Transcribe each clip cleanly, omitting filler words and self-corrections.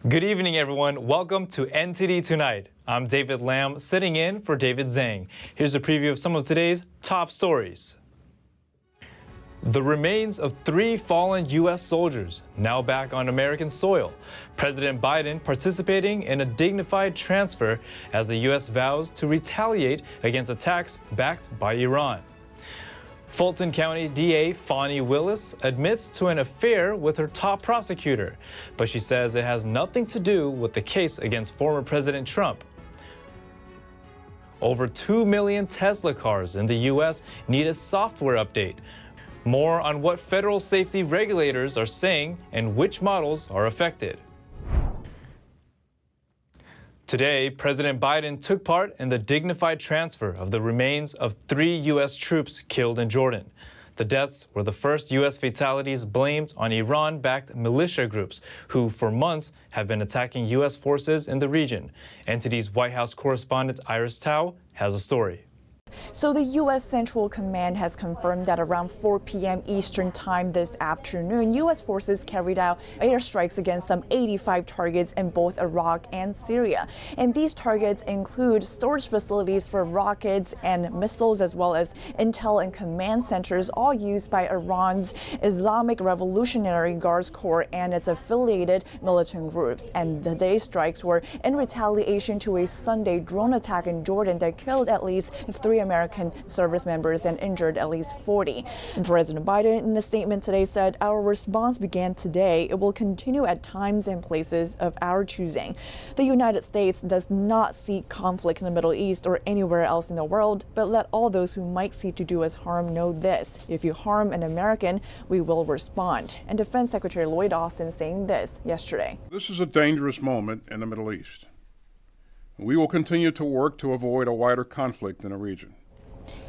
Good evening, everyone. Welcome to NTD Tonight. I'm David Lamb, sitting in for David Zhang. Here's a preview of some of today's top stories. The remains of 3 fallen U.S. soldiers now back on American soil. President Biden participating in a dignified transfer as the U.S. vows to retaliate against attacks backed by Iran. Fulton County DA Fani Willis admits to an affair with her top prosecutor, but she says it has nothing to do with the case against former President Trump. Over 2 million Tesla cars in the U.S. need a software update. More on what federal safety regulators are saying and which models are affected. Today, President Biden took part in the dignified transfer of the remains of 3 U.S. troops killed in Jordan. The deaths were the first U.S. fatalities blamed on Iran-backed militia groups who, for months, have been attacking U.S. forces in the region. NTD's White House correspondent Iris Tao has a story. So the U.S. Central Command has confirmed that around 4 p.m. Eastern Time this afternoon, U.S. forces carried out airstrikes against some 85 targets in both Iraq and Syria. And these targets include storage facilities for rockets and missiles, as well as intel and command centers, all used by Iran's Islamic Revolutionary Guards Corps and its affiliated militant groups. And the day strikes were in retaliation to a Sunday drone attack in Jordan that killed at least 3 American service members and injured at least 40. And President Biden, in a statement today, said, "Our response began today. It will continue at times and places of our choosing. The United States does not seek conflict in the Middle East or anywhere else in the world, but let all those who might seek to do us harm know this. If you harm an American, we will respond." And Defense Secretary Lloyd Austin saying this yesterday. This is a dangerous moment in the Middle East. We will continue to work to avoid a wider conflict in the region.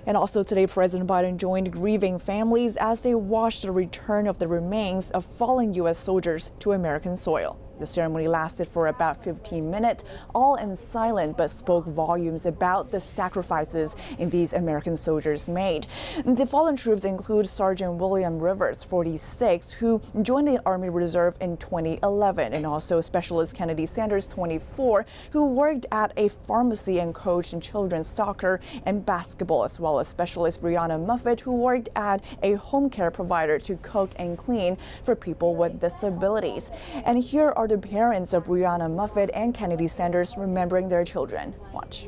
And also today, President Biden joined grieving families as they watched the return of the remains of fallen U.S. soldiers to American soil. The ceremony lasted for about 15 minutes, all in silence, but spoke volumes about the sacrifices these American soldiers made. The fallen troops include Sergeant William Rivers, 46, who joined the Army Reserve in 2011, and also Specialist Kennedy Sanders, 24, who worked at a pharmacy and coached in children's soccer and basketball, as well as Specialist Brianna Muffet, who worked at a home care provider to cook and clean for people with disabilities. And here are the parents of Brianna Muffet and Kennedy Sanders remembering their children. Watch.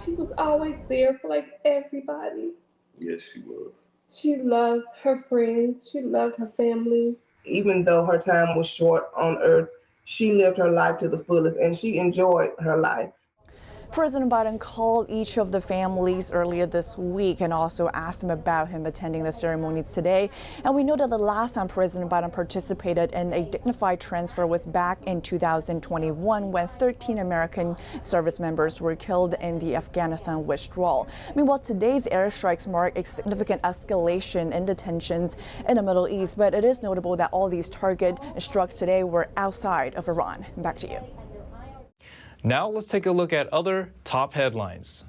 She was always there for everybody. Yes, she was. She loved her friends. She loved her family. Even though her time was short on earth, she lived her life to the fullest and she enjoyed her life. President Biden called each of the families earlier this week and also asked them about him attending the ceremony today. And we know that the last time President Biden participated in a dignified transfer was back in 2021 when 13 American service members were killed in the Afghanistan withdrawal. Meanwhile, today's airstrikes mark a significant escalation in the tensions in the Middle East, but it is notable that all these targets struck today were outside of Iran. Back to you. Now let's take a look at other top headlines.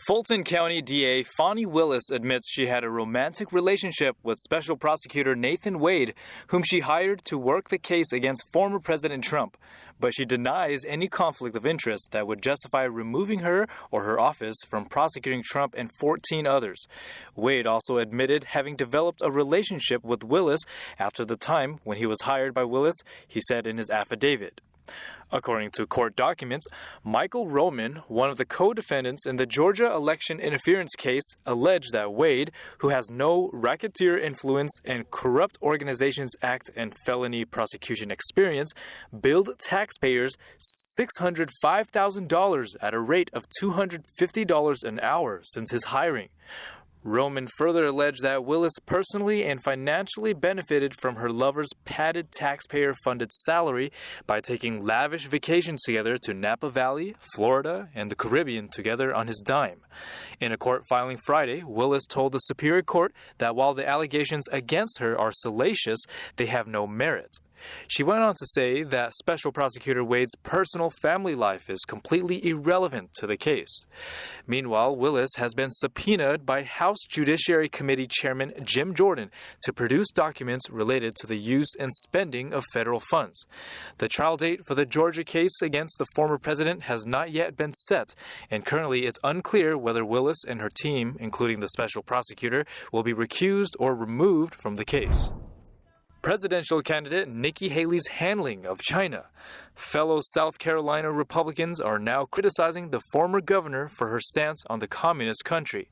Fulton County DA Fani Willis admits she had a romantic relationship with Special Prosecutor Nathan Wade, whom she hired to work the case against former President Trump. But she denies any conflict of interest that would justify removing her or her office from prosecuting Trump and 14 others. Wade also admitted having developed a relationship with Willis after the time when he was hired by Willis, he said in his affidavit. According to court documents, Michael Roman, one of the co-defendants in the Georgia election interference case, alleged that Wade, who has no racketeer influence and Corrupt Organizations Act and felony prosecution experience, billed taxpayers $605,000 at a rate of $250 an hour since his hiring. Roman further alleged that Willis personally and financially benefited from her lover's padded taxpayer-funded salary by taking lavish vacations together to Napa Valley, Florida, and the Caribbean together on his dime. In a court filing Friday, Willis told the Superior Court that while the allegations against her are salacious, they have no merit. She went on to say that Special Prosecutor Wade's personal family life is completely irrelevant to the case. Meanwhile, Willis has been subpoenaed by House Judiciary Committee Chairman Jim Jordan to produce documents related to the use and spending of federal funds. The trial date for the Georgia case against the former president has not yet been set, and currently it's unclear whether Willis and her team, including the special prosecutor, will be recused or removed from the case. Presidential candidate Nikki Haley's handling of China. Fellow South Carolina Republicans are now criticizing the former governor for her stance on the communist country.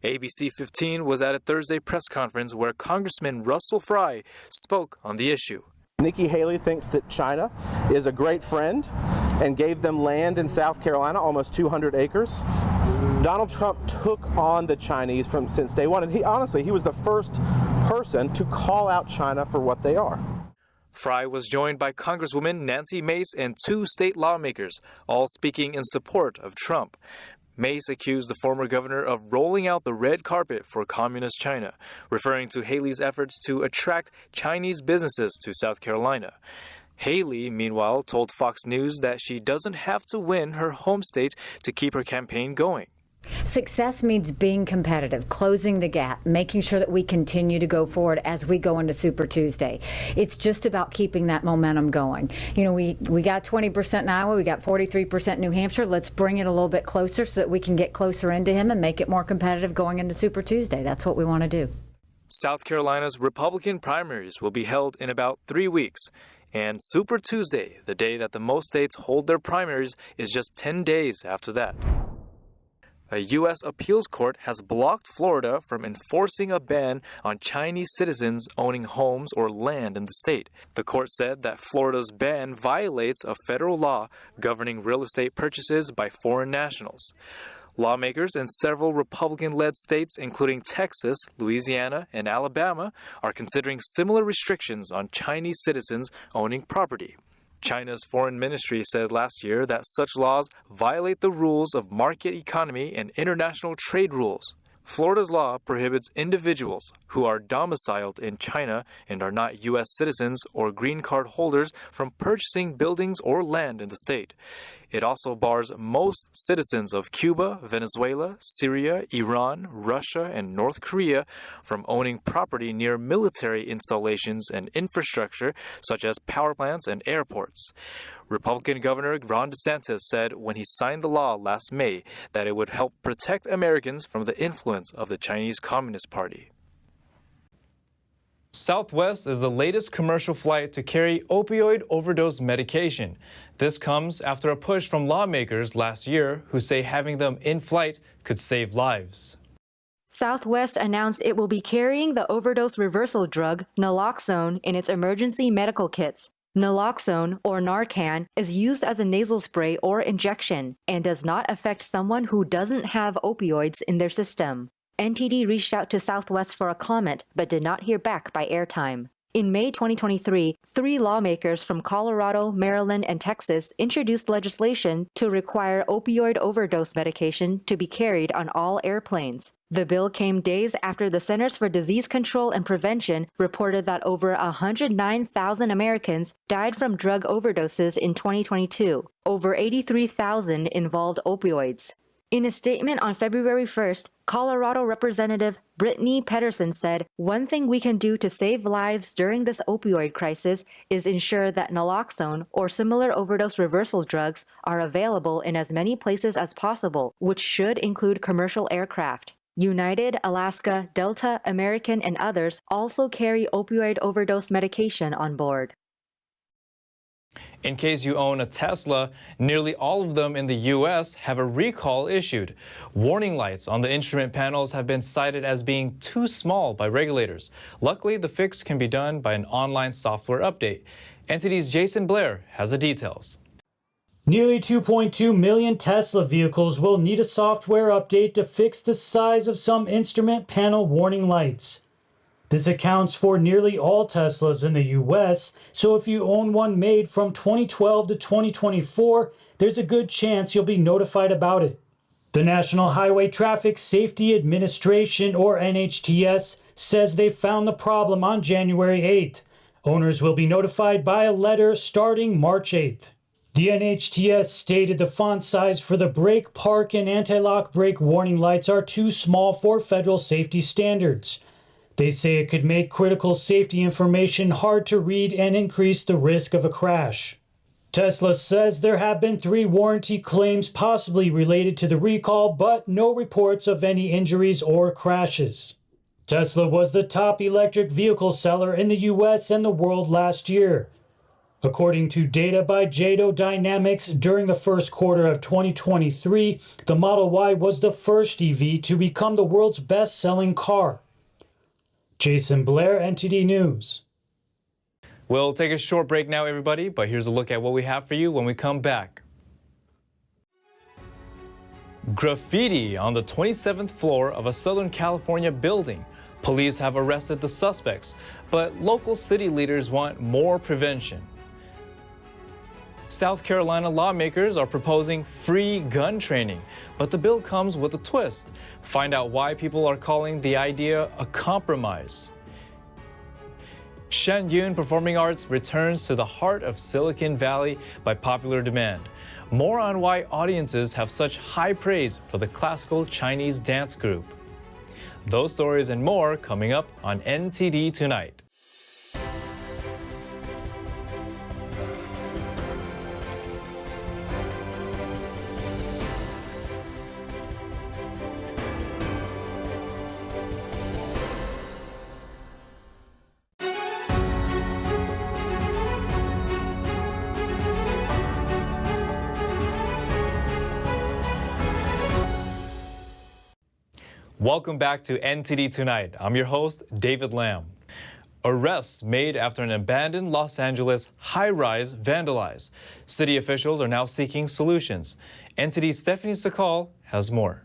ABC 15 was at a Thursday press conference where Congressman Russell Fry spoke on the issue. Nikki Haley thinks that China is a great friend and gave them land in South Carolina, almost 200 acres. Donald Trump took on the Chinese since day one, and he was the first person to call out China for what they are. Fry was joined by Congresswoman Nancy Mace and 2 state lawmakers, all speaking in support of Trump. Mace accused the former governor of rolling out the red carpet for communist China, referring to Haley's efforts to attract Chinese businesses to South Carolina. Haley, meanwhile, told Fox News that she doesn't have to win her home state to keep her campaign going. Success means being competitive, closing the gap, making sure that we continue to go forward as we go into Super Tuesday. It's just about keeping that momentum going. You know, we got 20% in Iowa, we got 43% in New Hampshire. Let's bring it a little bit closer so that we can get closer into him and make it more competitive going into Super Tuesday. That's what we want to do. South Carolina's Republican primaries will be held in about 3 weeks. And Super Tuesday, the day that the most states hold their primaries, is just 10 days after that. A U.S. appeals court has blocked Florida from enforcing a ban on Chinese citizens owning homes or land in the state. The court said that Florida's ban violates a federal law governing real estate purchases by foreign nationals. Lawmakers in several Republican-led states, including Texas, Louisiana, and Alabama, are considering similar restrictions on Chinese citizens owning property. China's foreign ministry said last year that such laws violate the rules of market economy and international trade rules. Florida's law prohibits individuals who are domiciled in China and are not U.S. citizens or green card holders from purchasing buildings or land in the state. It also bars most citizens of Cuba, Venezuela, Syria, Iran, Russia, and North Korea from owning property near military installations and infrastructure such as power plants and airports. Republican Governor Ron DeSantis said when he signed the law last May that it would help protect Americans from the influence of the Chinese Communist Party. Southwest is the latest commercial flight to carry opioid overdose medication. This comes after a push from lawmakers last year who say having them in flight could save lives. Southwest announced it will be carrying the overdose reversal drug Naloxone in its emergency medical kits. Naloxone, or Narcan, is used as a nasal spray or injection and does not affect someone who doesn't have opioids in their system. NTD reached out to Southwest for a comment but did not hear back by airtime. In May 2023, 3 lawmakers from Colorado, Maryland, and Texas introduced legislation to require opioid overdose medication to be carried on all airplanes. The bill came days after the Centers for Disease Control and Prevention reported that over 109,000 Americans died from drug overdoses in 2022. Over 83,000 involved opioids. In a statement on February 1st, Colorado Representative Brittany Pedersen said, "One thing we can do to save lives during this opioid crisis is ensure that naloxone or similar overdose reversal drugs are available in as many places as possible, which should include commercial aircraft." United, Alaska, Delta, American, and others also carry opioid overdose medication on board. In case you own a Tesla, nearly all of them in the U.S. have a recall issued. Warning lights on the instrument panels have been cited as being too small by regulators. Luckily, the fix can be done by an online software update. NTD's Jason Blair has the details. Nearly 2.2 million Tesla vehicles will need a software update to fix the size of some instrument panel warning lights. This accounts for nearly all Teslas in the U.S., so if you own one made from 2012 to 2024, there's a good chance you'll be notified about it. The National Highway Traffic Safety Administration, or NHTS, says they found the problem on January 8th. Owners will be notified by a letter starting March 8th. The NHTS stated the font size for the brake, park, and anti-lock brake warning lights are too small for federal safety standards. They say it could make critical safety information hard to read and increase the risk of a crash. Tesla says there have been 3 warranty claims possibly related to the recall, but no reports of any injuries or crashes. Tesla was the top electric vehicle seller in the US and the world last year. According to data by Jado Dynamics, during the first quarter of 2023, the Model Y was the first EV to become the world's best-selling car. Jason Blair, NTD News. We'll take a short break now, everybody, but here's a look at what we have for you when we come back. Graffiti on the 27th floor of a Southern California building. Police have arrested the suspects, but local city leaders want more prevention. South Carolina lawmakers are proposing free gun training, but the bill comes with a twist. Find out why people are calling the idea a compromise. Shen Yun Performing Arts returns to the heart of Silicon Valley by popular demand. More on why audiences have such high praise for the classical Chinese dance group. Those stories and more coming up on NTD Tonight. Welcome back to NTD Tonight. I'm your host, David Lamb. Arrests made after an abandoned Los Angeles high-rise vandalized. City officials are now seeking solutions. NTD's Stephanie Sakal has more.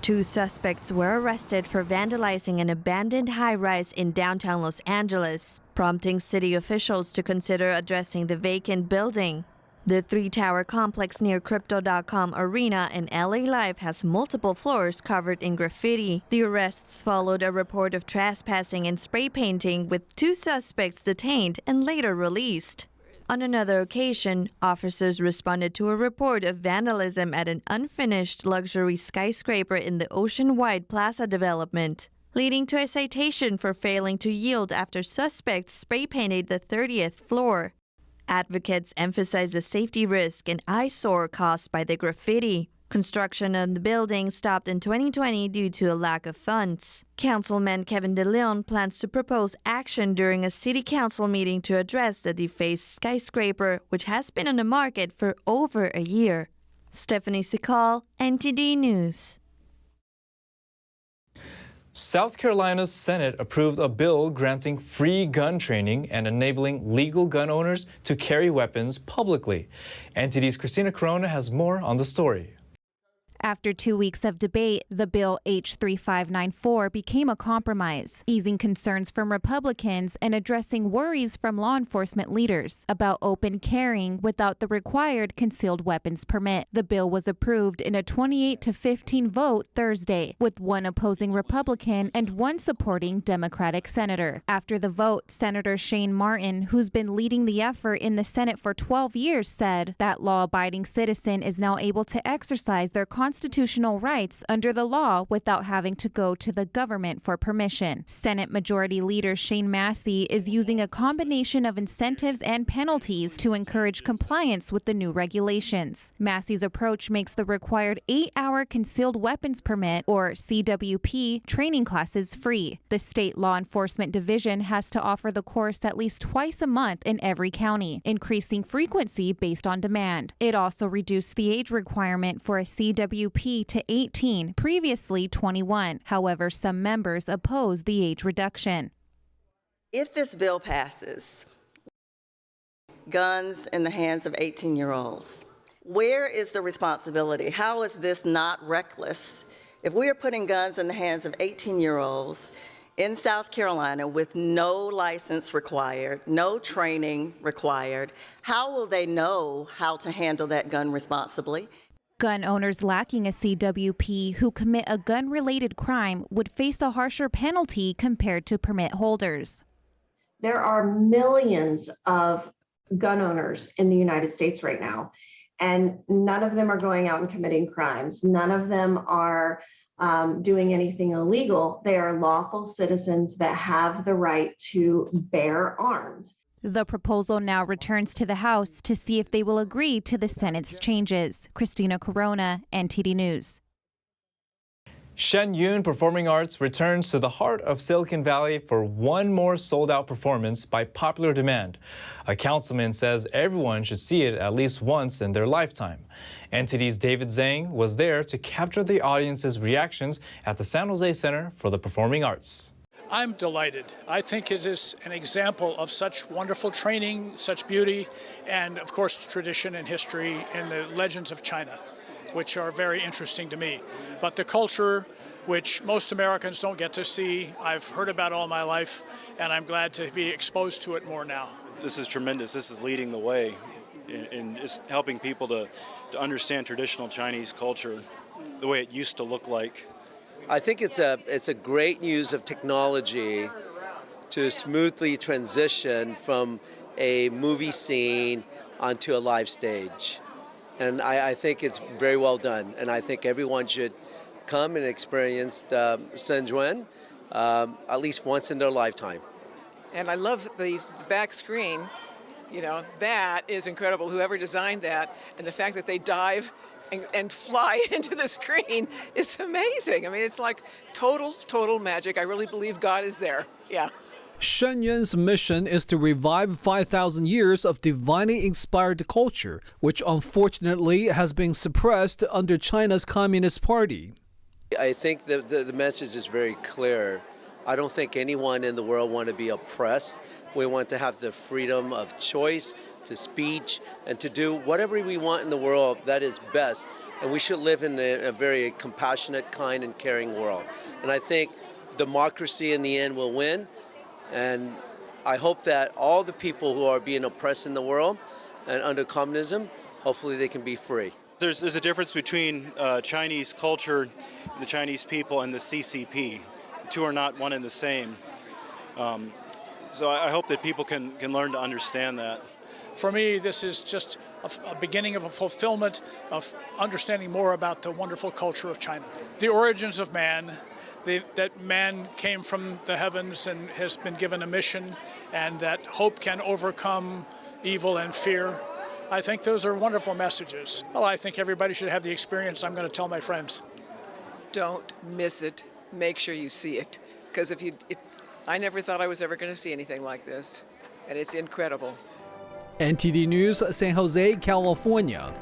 2 suspects were arrested for vandalizing an abandoned high-rise in downtown Los Angeles, prompting city officials to consider addressing the vacant building. The 3-tower complex near Crypto.com Arena in LA Live has multiple floors covered in graffiti. The arrests followed a report of trespassing and spray painting, with 2 suspects detained and later released. On another occasion, officers responded to a report of vandalism at an unfinished luxury skyscraper in the Oceanwide Plaza development, leading to a citation for failing to yield after suspects spray painted the 30th floor. Advocates emphasize the safety risk and eyesore caused by the graffiti. Construction on the building stopped in 2020 due to a lack of funds. Councilman Kevin De Leon plans to propose action during a city council meeting to address the defaced skyscraper, which has been on the market for over a year. Stephanie Sikal, NTD News. South Carolina's Senate approved a bill granting free gun training and enabling legal gun owners to carry weapons publicly. NTD's Christina Corona has more on the story. After 2 weeks of debate, the bill H3594 became a compromise, easing concerns from Republicans and addressing worries from law enforcement leaders about open carrying without the required concealed weapons permit. The bill was approved in a 28-15 vote Thursday, with 1 opposing Republican and 1 supporting Democratic senator. After the vote, Senator Shane Martin, who's been leading the effort in the Senate for 12 years, said that law-abiding citizen is now able to exercise their constitutional rights under the law without having to go to the government for permission. Senate Majority Leader Shane Massey is using a combination of incentives and penalties to encourage compliance with the new regulations. Massey's approach makes the required 8-hour concealed weapons permit, or CWP, training classes free. The state law enforcement division has to offer the course at least twice a month in every county, increasing frequency based on demand. It also reduced the age requirement for a CWP to 18, previously 21. However, some members oppose the age reduction. If this bill passes, guns in the hands of 18-year-olds, where is the responsibility? How is this not reckless? If we are putting guns in the hands of 18-year-olds in South Carolina with no license required, no training required, how will they know how to handle that gun responsibly? Gun owners lacking a CWP who commit a gun-related crime would face a harsher penalty compared to permit holders. There are millions of gun owners in the United States right now, and none of them are going out and committing crimes. None of them are doing anything illegal. They are lawful citizens that have the right to bear arms. The proposal now returns to the House to see if they will agree to the Senate's changes. Christina Corona, NTD News. Shen Yun Performing Arts returns to the heart of Silicon Valley for one more sold-out performance by popular demand. A councilman says everyone should see it at least once in their lifetime. NTD's David Zhang was there to capture the audience's reactions at the San Jose Center for the Performing Arts. I'm delighted. I think it is an example of such wonderful training, such beauty, and of course tradition and history in the legends of China, which are very interesting to me. But the culture, which most Americans don't get to see, I've heard about all my life, and I'm glad to be exposed to it more now. This is tremendous. This is leading the way in just helping people to understand traditional Chinese culture, the way it used to look like. I think it's a great use of technology to smoothly transition from a movie scene onto a live stage. And I think it's very well done. And I think everyone should come and experience Shen Yun at least once in their lifetime. And I love the back screen. You know, that is incredible. Whoever designed that, and the fact that they dive and fly into the screen is amazing. I mean, it's like total magic. I really believe God is there. Yeah. Shen Yun's mission is to revive 5,000 years of divinely inspired culture, which unfortunately has been suppressed under China's Communist Party. I think the message is very clear. I don't think anyone in the world wants to be oppressed. We want to have the freedom of choice, to speech, and to do whatever we want in the world that is best. And we should live in a very compassionate, kind, and caring world. And I think democracy in the end will win. And I hope that all the people who are being oppressed in the world and under communism, hopefully they can be free. There's a difference between Chinese culture, the Chinese people, and the CCP. The two are not one and the same. So I hope that people can learn to understand that. For me, this is just a beginning of a fulfillment of understanding more about the wonderful culture of China. The origins of man, that man came from the heavens and has been given a mission, and that hope can overcome evil and fear. I think those are wonderful messages. Well, I think everybody should have the experience I'm going to tell my friends. Don't miss it. Make sure you see it. Because if I never thought I was ever going to see anything like this, and it's incredible. NTD News, San Jose, California.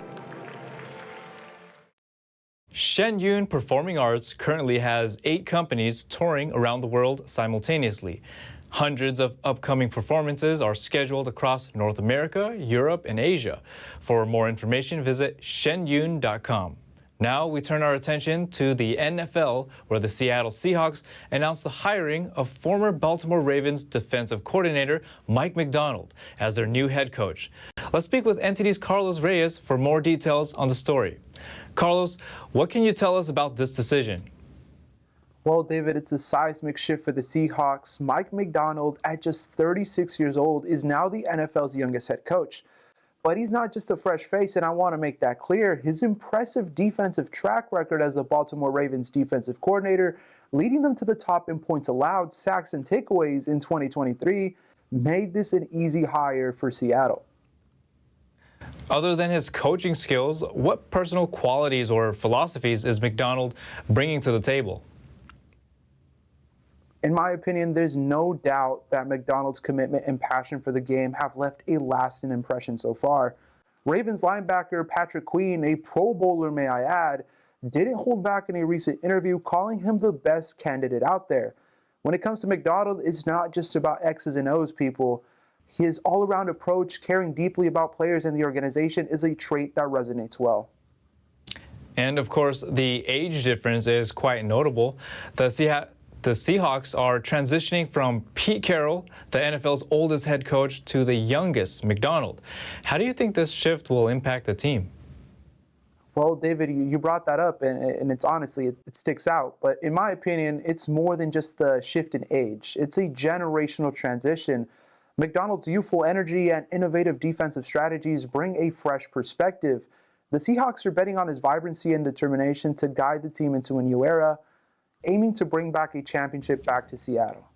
Shen Yun Performing Arts currently has 8 companies touring around the world simultaneously. Hundreds of upcoming performances are scheduled across North America, Europe, and Asia. For more information, visit shenyun.com. Now we turn our attention to the NFL, where the Seattle Seahawks announced the hiring of former Baltimore Ravens defensive coordinator Mike Macdonald as their new head coach. Let's speak with NTD's Carlos Reyes for more details on the story. Carlos, what can you tell us about this decision? Well, David, it's a seismic shift for the Seahawks. Mike Macdonald, at just 36 years old, is now the NFL's youngest head coach. But he's not just a fresh face, and I want to make that clear. His impressive defensive track record as the Baltimore Ravens defensive coordinator, leading them to the top in points allowed, sacks, and takeaways in 2023, made this an easy hire for Seattle. Other than his coaching skills, what personal qualities or philosophies is Macdonald bringing to the table? In my opinion, there's no doubt that Macdonald's commitment and passion for the game have left a lasting impression so far. Ravens linebacker Patrick Queen, a Pro Bowler may I add, didn't hold back in a recent interview, calling him the best candidate out there. When it comes to Macdonald, it's not just about X's and O's, people. His all-around approach, caring deeply about players in the organization, is a trait that resonates well. And of course, the age difference is quite notable. The Seahawks are transitioning from Pete Carroll, the NFL's oldest head coach, to the youngest, Macdonald. How do you think this shift will impact the team? Well, David, you brought that up, and it's honestly, it sticks out. But in my opinion, it's more than just the shift in age. It's a generational transition. Macdonald's youthful energy and innovative defensive strategies bring a fresh perspective. The Seahawks are betting on his vibrancy and determination to guide the team into a new era, aiming to bring back a championship back to Seattle.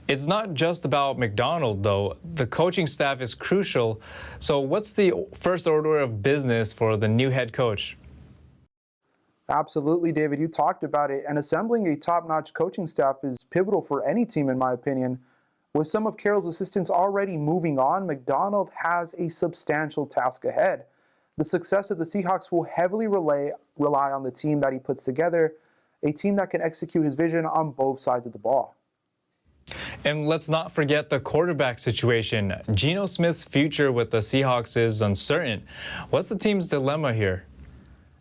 It's not just about Macdonald, though. The coaching staff is crucial. So what's the first order of business for the new head coach? Absolutely, David. You talked about it. And assembling a top-notch coaching staff is pivotal for any team, in my opinion. With some of Carroll's assistants already moving on, Macdonald has a substantial task ahead. The success of the Seahawks will heavily rely on the team that he puts together, a team that can execute his vision on both sides of the ball. And let's not forget the quarterback situation. Geno Smith's future with the Seahawks is uncertain. What's the team's dilemma here?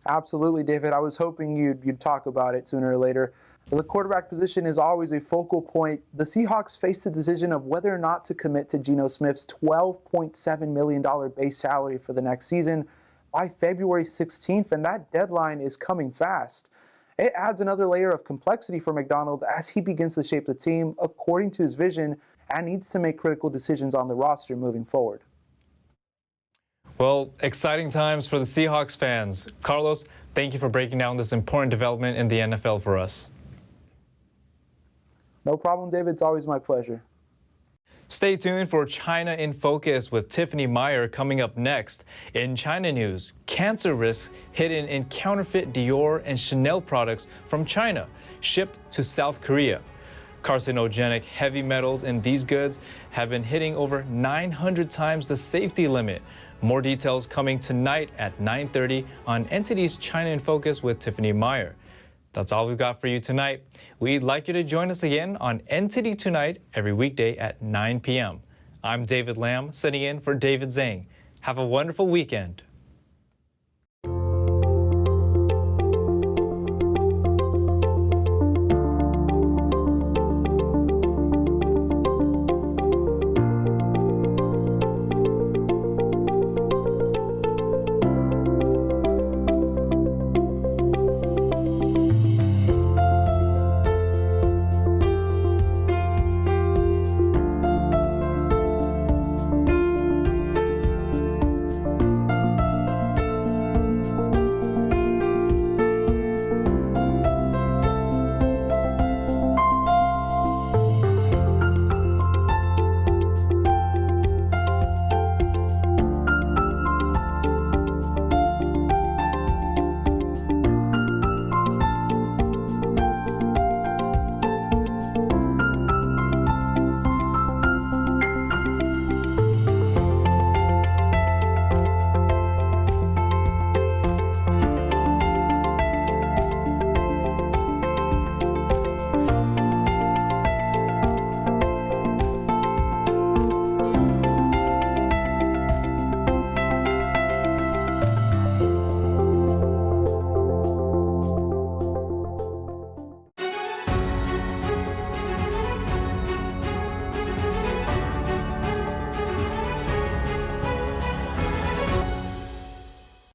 Absolutely, David. I was hoping you'd talk about it sooner or later. The quarterback position is always a focal point. The Seahawks face the decision of whether or not to commit to Geno Smith's $12.7 million base salary for the next season by February 16th, and that deadline is coming fast. It adds another layer of complexity for Macdonald as he begins to shape the team according to his vision and needs to make critical decisions on the roster moving forward. Well, exciting times for the Seahawks fans. Carlos, thank you for breaking down this important development in the NFL for us. No problem, David. It's always my pleasure. Stay tuned for China in Focus with Tiffany Meyer coming up next. In China news, cancer risks hidden in counterfeit Dior and Chanel products from China shipped to South Korea. Carcinogenic heavy metals in these goods have been hitting over 900 times the safety limit. More details coming tonight at 9:30 on NTD's China in Focus with Tiffany Meyer. That's all we've got for you tonight. We'd like you to join us again on NTD Tonight every weekday at 9 p.m. I'm David Lamb, sitting in for David Zhang. Have a wonderful weekend.